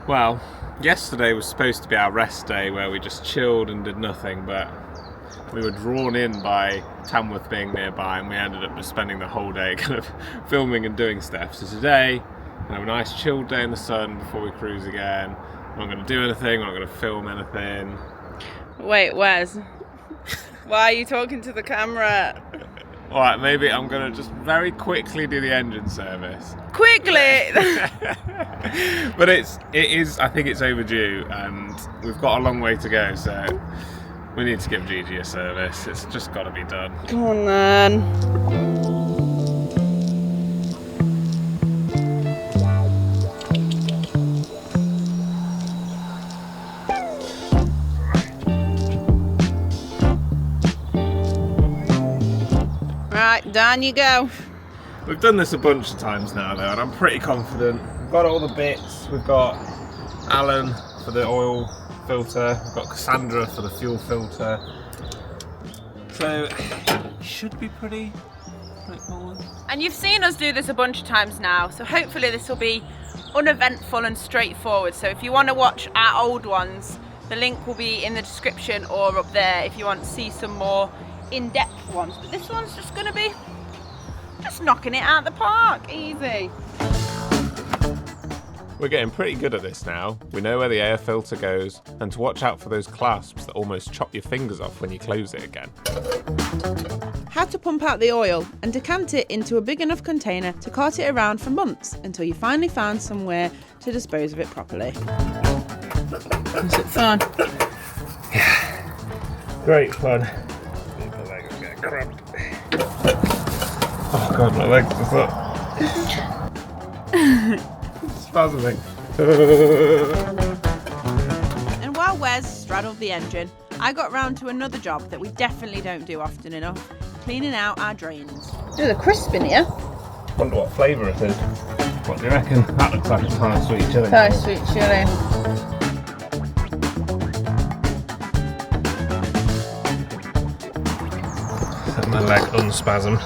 Well, yesterday was supposed to be our rest day where we just chilled and did nothing, but we were drawn in by Tamworth being nearby and we ended up just spending the whole day kind of filming and doing stuff. So today, we'll have a nice chilled day in the sun before we cruise again. We're not going to do anything, we're not going to film anything. Wait, Wes, why are you talking to the camera? Alright, maybe I'm going to just very quickly do the engine service. Quickly! But it is, I think it's overdue and we've got a long way to go, so we need to give Gigi a service. It's just got to be done. Come on then. Right, down you go. We've done this a bunch of times now though, and I'm pretty confident. We've got all the bits. We've got Alan for the oil filter. We've got Cassandra for the fuel filter. So, it should be pretty straightforward. And you've seen us do this a bunch of times now, so hopefully this will be uneventful and straightforward. So if you want to watch our old ones, the link will be in the description or up there if you want to see some more in-depth ones. But this one's just going to be just knocking it out of the park, easy. We're getting pretty good at this now. We know where the air filter goes and to watch out for those clasps that almost chop your fingers off when you close it again. How to pump out the oil and decant it into a big enough container to cart it around for months until you finally found somewhere to dispose of it properly. Is it fun? Yeah, great fun. My legs get cramped. Oh god, my legs are spasming. And while Wes straddled the engine, I got round to another job that we definitely don't do often enough, cleaning out our drains. There's a crisp in here. Wonder what flavour it is. What do you reckon? That looks like a Thai sweet chilli. Thai sweet chilli. Let my leg unspasm.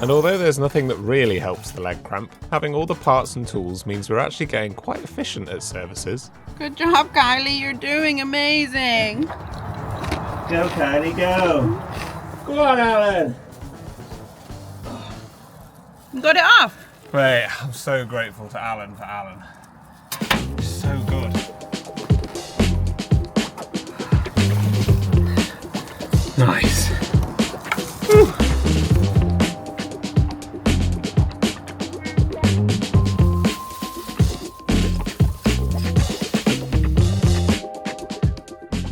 And although there's nothing that really helps the leg cramp, having all the parts and tools means we're actually getting quite efficient at services. Good job, Kylie. You're doing amazing. Go, Kylie, go. Go on, Alan. You got it off. Wait, I'm so grateful to Alan for Alan. So good. Nice. Whew.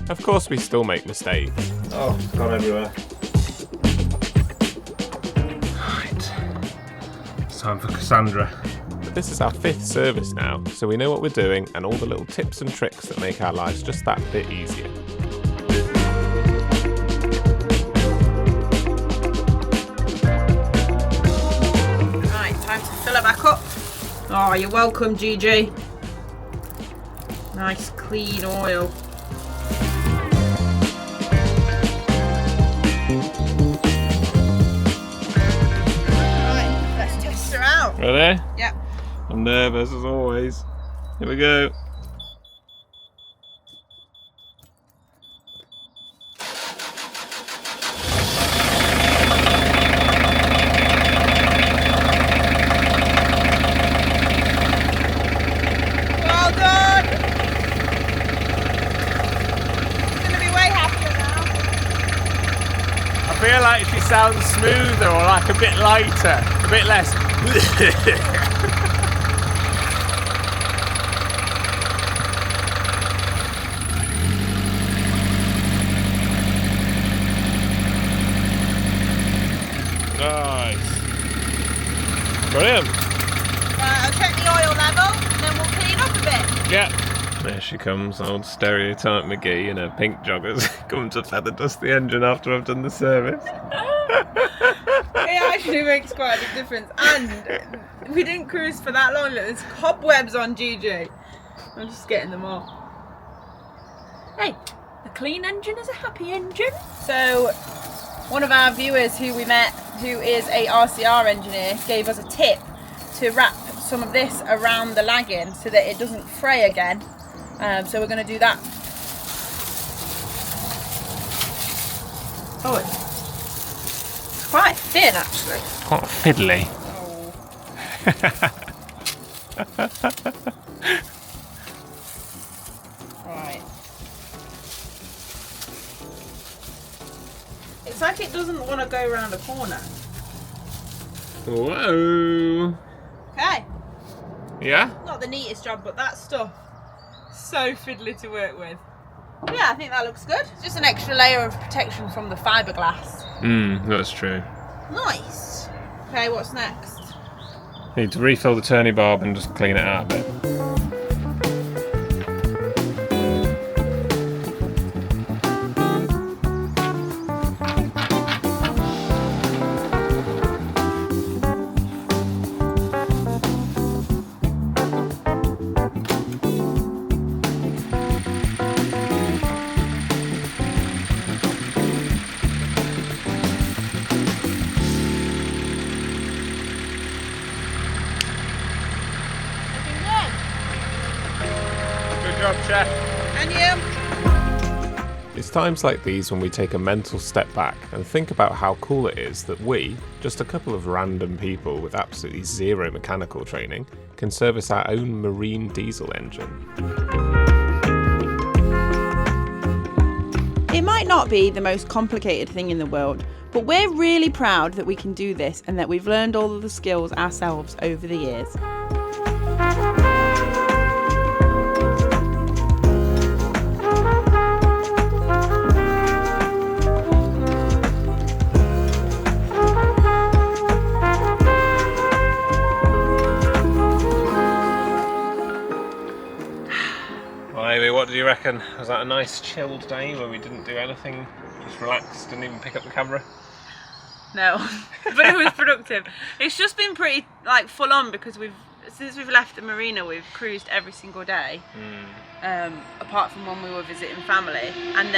Of course we still make mistakes. Oh, it's gone everywhere. Right. It's time for Cassandra. But this is our 5th service now, so we know what we're doing and all the little tips and tricks that make our lives just that bit easier. Right, time to fill it back up. Oh, you're welcome, Gigi. Nice clean oil. Ready? Yep. I'm nervous as always. Here we go. Well done. She's gonna be way happier now. I feel like she sounds smoother or like a bit lighter, a bit less. Nice. Brilliant. Right, I'll check the oil level and then we'll clean up a bit. Yeah. There she comes, old stereotype McGee in her pink joggers. Come to feather dust the engine after I've done the service. It actually makes quite a big difference. And we didn't cruise for that long. Look, there's cobwebs on Gigi. I'm just getting them off. Hey, a clean engine is a happy engine. So, one of our viewers who we met, who is a RCR engineer, gave us a tip to wrap some of this around the lagging so that it doesn't fray again. So we're going to do that. Oh, it's quite thin actually. Quite fiddly. Right. It's like it doesn't want to go around a corner. Whoa. Okay. Yeah? Not the neatest job, but that stuff so fiddly to work with. Yeah, I think that looks good. It's just an extra layer of protection from the fiberglass. That's true. Nice. Okay, what's next? Need to refill the turny barb and just clean it out a bit. Good job, Chef. And you? It's times like these when we take a mental step back and think about how cool it is that we, just a couple of random people with absolutely zero mechanical training, can service our own marine diesel engine. It might not be the most complicated thing in the world, but we're really proud that we can do this and that we've learned all of the skills ourselves over the years. Well, Amy, what did you reckon? Was that a nice chilled day where we didn't do anything, just relaxed, didn't even pick up the camera? No, but it was productive. It's just been pretty like full on because since we've left the marina, we've cruised every single day, apart from when we were visiting family, and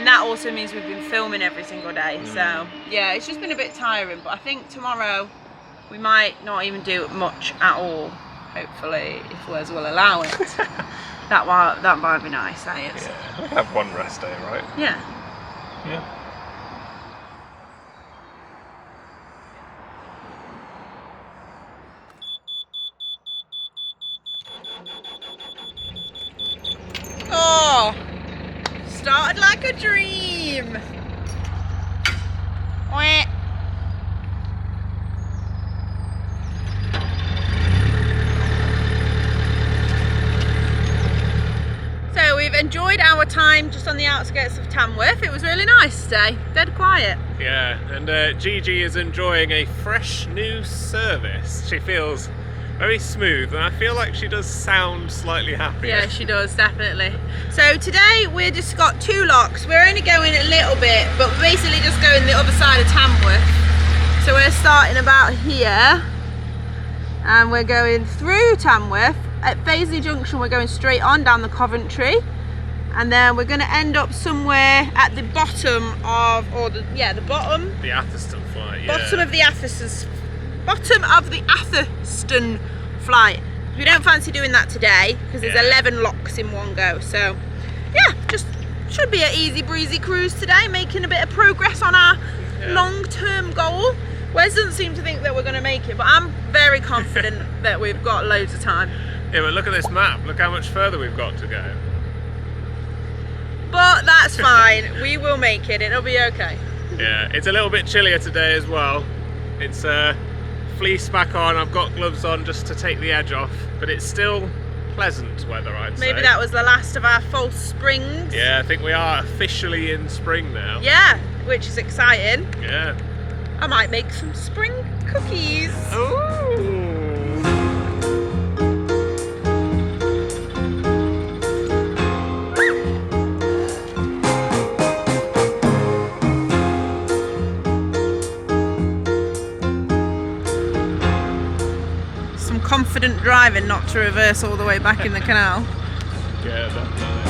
that also means we've been filming every single day. So yeah, it's just been a bit tiring. But I think tomorrow we might not even do much at all. Hopefully, if Wes will allow it. that might be nice, eh? Yeah, we have one rest day, right? Yeah. Yeah. Oh, started like a dream. Wah. So we've enjoyed our time just on the outskirts of Tamworth. It was really nice today, dead quiet. Yeah, and Gigi is enjoying a fresh new service. She feels very smooth, and I feel like she does sound slightly happier. Yeah, she does, definitely. So today we've just got 2 locks. We're only going a little bit, but we're basically just going the other side of Tamworth. So we're starting about here, and we're going through Tamworth. At Fazeley Junction we're going straight on down the Coventry, and then we're going to end up somewhere at the bottom of, the bottom. The Atherstone flight, yeah. Bottom of the Atherstone flight. We don't fancy doing that today because there's 11 locks in one go. So yeah, just should be an easy breezy cruise today, making a bit of progress on our long-term goal. Wes doesn't seem to think that we're going to make it, but I'm very confident that we've got loads of time. Yeah, but look at this map. Look how much further we've got to go. But that's fine. We will make it. It'll be okay. Yeah, it's a little bit chillier today as well. It's fleece back on. I've got gloves on just to take the edge off, but it's still pleasant weather, I'd say. Maybe that was the last of our false springs. Yeah, I think we are officially in spring now. Yeah, which is exciting. Yeah. I might make some spring cookies. Ooh. Some confident driving not to reverse all the way back in the canal. Yeah, definitely.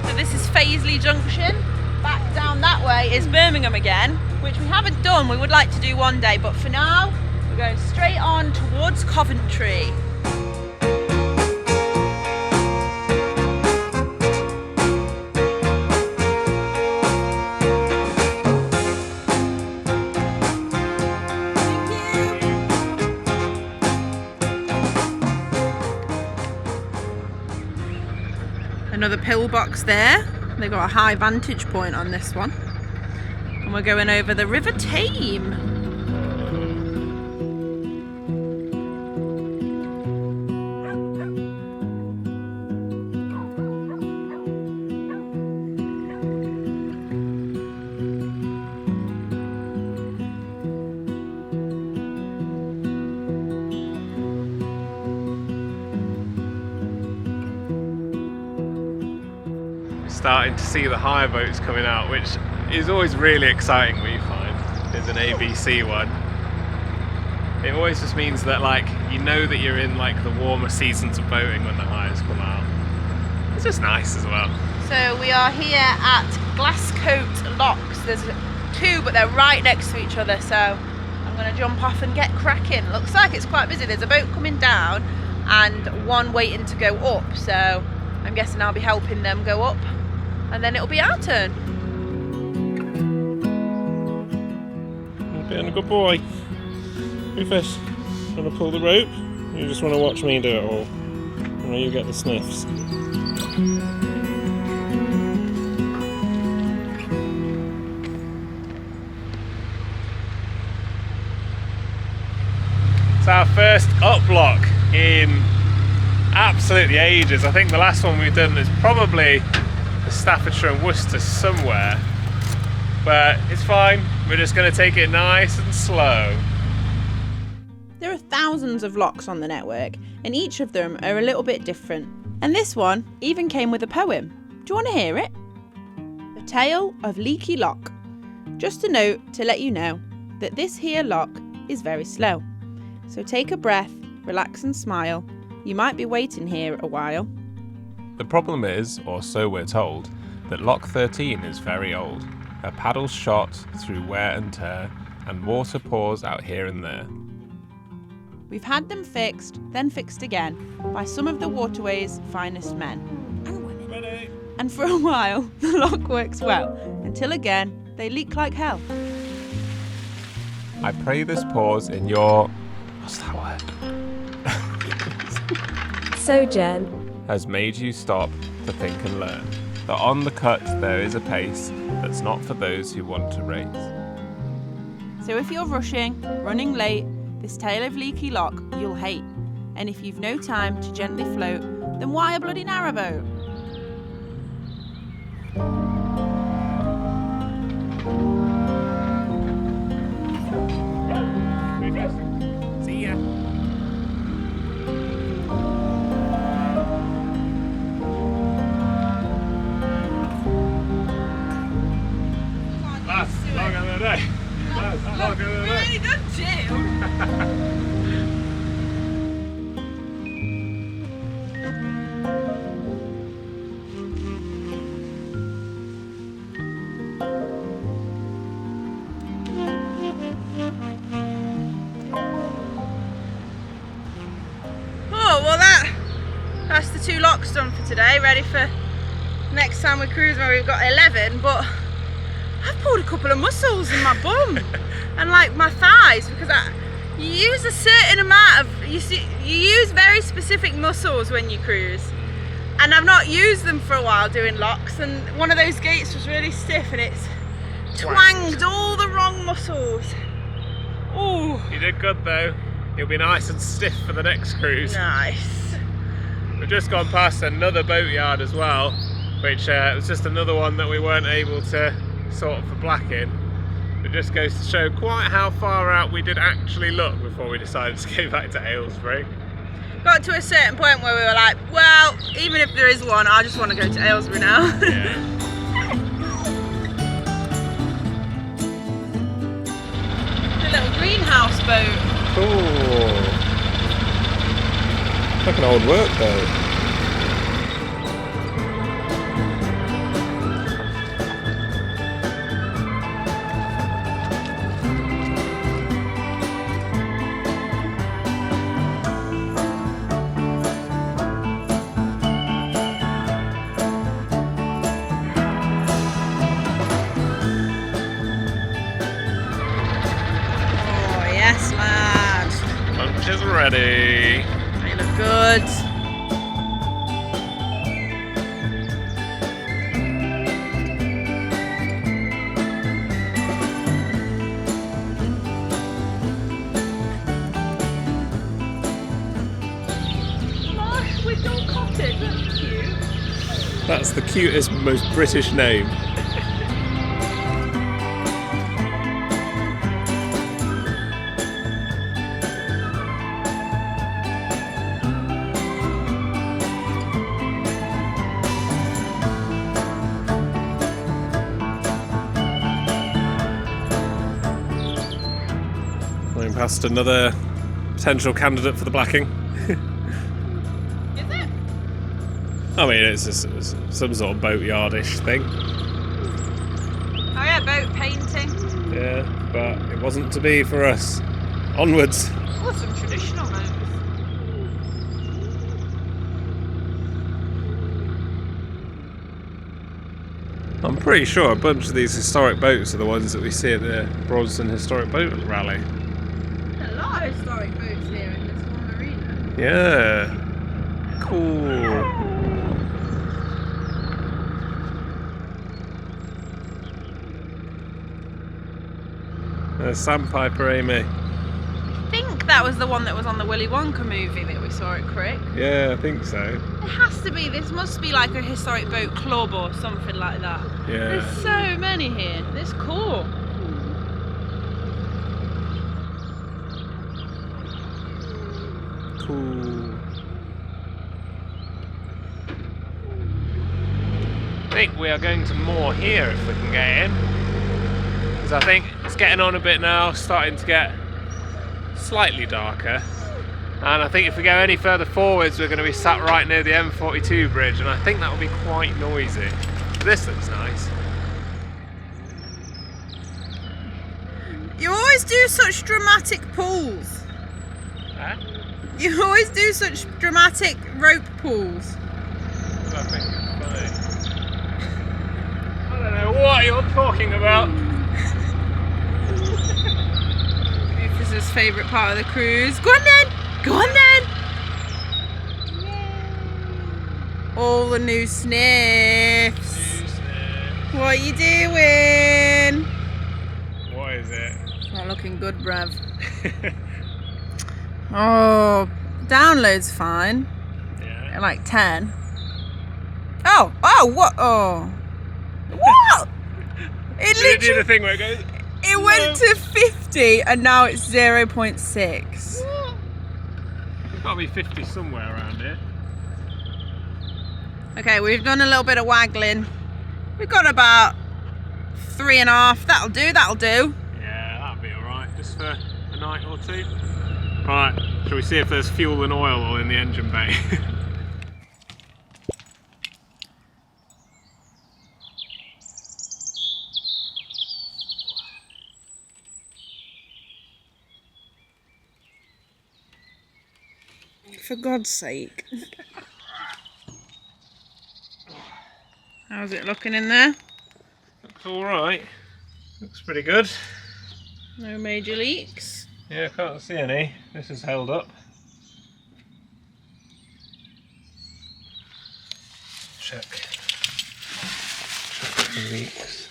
So this is Fazeley junction. Back down that way is Birmingham again, which we haven't done. We would like to do one day, but for now we're going straight on towards Coventry. Another pillbox there. They've got a high vantage point on this one. And we're going over the River Tame. Starting to see the hire boats coming out, which is always really exciting. We find there's an ABC one. It always just means that, like, you know that you're in like the warmer seasons of boating when the hires come out. It's just nice as well. So we are here at Glasscoat Locks. There's two, but they're right next to each other. So I'm going to jump off and get cracking. Looks like it's quite busy. There's a boat coming down and one waiting to go up. So I'm guessing I'll be helping them go up. And then it'll be our turn. You're being a good boy. Rufus, want to pull the rope? You just want to watch me do it all? Or you get the sniffs? It's our first up lock in absolutely ages. I think the last one we've done is probably Staffordshire and Worcester somewhere, but it's fine. We're just going to take it nice and slow. There are thousands of locks on the network, and each of them are a little bit different. And this one even came with a poem. Do you want to hear it? The Tale of Leaky Lock. Just a note to let you know that this here lock is very slow. So take a breath, relax and smile. You might be waiting here a while. The problem is, or so we're told, that Lock 13 is very old. Her paddles shot through wear and tear, and water pours out here and there. We've had them fixed, then fixed again, by some of the waterway's finest men. And for a while, the lock works well, until again, they leak like hell. I pray this pause in your... what's that word? Sojourn. Has made you stop to think and learn that on the cut there is a pace that's not for those who want to race. So if you're rushing, running late, this tale of leaky lock you'll hate. And if you've no time to gently float, then why a bloody narrowboat? See ya. Log of the day. Log of the day. We've only done two. Oh, well that's the two locks done for today. Ready for next time we cruise where we've got 11, but I've pulled a couple of muscles in my bum and like my thighs because you use a certain amount of, you use very specific muscles when you cruise, and I've not used them for a while doing locks, and one of those gates was really stiff and it's twanged all the wrong muscles. Ooh. You did good though. You'll be nice and stiff for the next cruise. Nice. We've just gone past another boatyard as well, which was just another one that we weren't able to sort for blacking. It just goes to show quite how far out we did actually look before we decided to go back to Aylesbury. Got to a certain point where we were like, well, even if there is one, I just want to go to Aylesbury now. Yeah. The little greenhouse boat. Cool. Like an old work boat. is ready. They look good. That's the cutest, most British name. Going past another potential candidate for the blacking. I mean, it's some sort of boatyard-ish thing. Oh yeah, boat painting. Yeah, but it wasn't to be for us. Onwards. Oh, some traditional boats. I'm pretty sure a bunch of these historic boats are the ones that we see at the Broadston Historic Boat Rally. A lot of historic boats here in this one marina. Yeah. Cool. There's Sandpiper Amy. I think that was the one that was on the Willy Wonka movie that we saw at Crick. Yeah, I think so. It has to be. This must be like a historic boat club or something like that. Yeah. There's so many here. It's cool. Cool. I think we are going to moor here if we can get in. Because I think it's getting on a bit now, starting to get slightly darker. And I think if we go any further forwards, we're going to be sat right near the M42 bridge, and I think that will be quite noisy. But this looks nice. You always do such dramatic pulls. Huh? You always do such dramatic rope pulls. I think it's funny. I don't know what you're talking about. Rufus's favourite part of the cruise. Go on then! Go on then! All the new sniffs. What are you doing? What is it? It's not looking good, bruv. Oh, download's fine. Yeah. At like 10. Oh, what? Oh. What? It Did it do the literally, thing where it goes? it went to 50 and now it's 0.6. There's got to be 50 somewhere around here. Okay, we've done a little bit of waggling. We've got about 3.5. That'll do. Yeah, that'll be alright, just for a night or two. Right, shall we see if there's fuel and oil in the engine bay? For God's sake. How's it looking in there? Looks alright. Looks pretty good. No major leaks. Yeah, I can't see any. This is held up. Check. Check the leaks.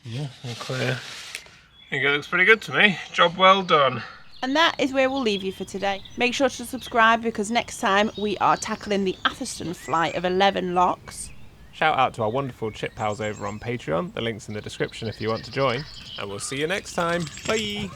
Yeah, all clear. I think it looks pretty good to me. Job well done. And that is where we'll leave you for today. Make sure to subscribe because next time we are tackling the Atherstone flight of 11 locks. Shout out to our wonderful chip pals over on Patreon. The link's in the description if you want to join. And we'll see you next time. Bye!